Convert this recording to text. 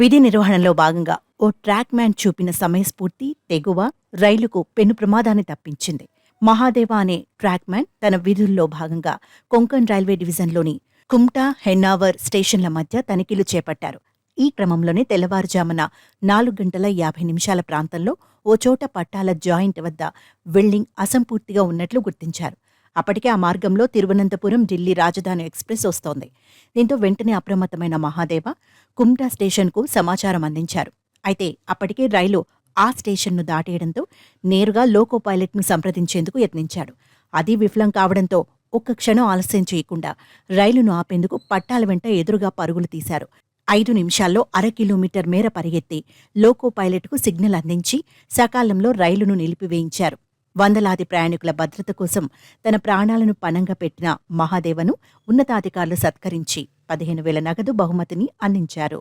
విధి నిర్వహణలో భాగంగా ఓ ట్రాక్ మ్యాన్ చూపిన సమయస్ఫూర్తి, తెగువ రైలుకు పెను ప్రమాదాన్ని తప్పించింది. మహాదేవ అనే ట్రాక్ మ్యాన్ తన విధుల్లో భాగంగా కొంకణ్ రైల్వే డివిజన్లోని కుమ్టా, హెన్నావర్ స్టేషన్ల మధ్య తనిఖీలు చేపట్టారు. ఈ క్రమంలోనే తెల్లవారుజామున 4:50 ప్రాంతంలో ఓ చోట పట్టాల జాయింట్ వద్ద వెల్డింగ్ అసంపూర్తిగా ఉన్నట్లు గుర్తించారు. అప్పటికే ఆ మార్గంలో తిరువనంతపురం ఢిల్లీ రాజధాని ఎక్స్ప్రెస్ వస్తోంది. దీంతో వెంటనే అప్రమత్తమైన మహాదేవ కుమ్టా స్టేషన్కు సమాచారం అందించారు. అయితే అప్పటికే రైలు ఆ స్టేషన్ను దాటేయడంతో నేరుగా లోకో పైలట్ను సంప్రదించేందుకు యత్నించాడు. అది విఫలం కావడంతో ఒక్క క్షణం ఆలస్యం చేయకుండా రైలును ఆపేందుకు పట్టాల వెంట ఎదురుగా పరుగులు తీశారు. 5 నిమిషాల్లో 1/2 కిలోమీటర్ మేర పరిగెత్తి లోకో పైలట్కు సిగ్నల్ అందించి సకాలంలో రైలును నిలిపివేయించారు. వందలాది ప్రయాణికుల భద్రత కోసం తన ప్రాణాలను పణంగా పెట్టిన మహాదేవను ఉన్నతాధికారులు సత్కరించి 15,000 నగదు బహుమతిని అందించారు.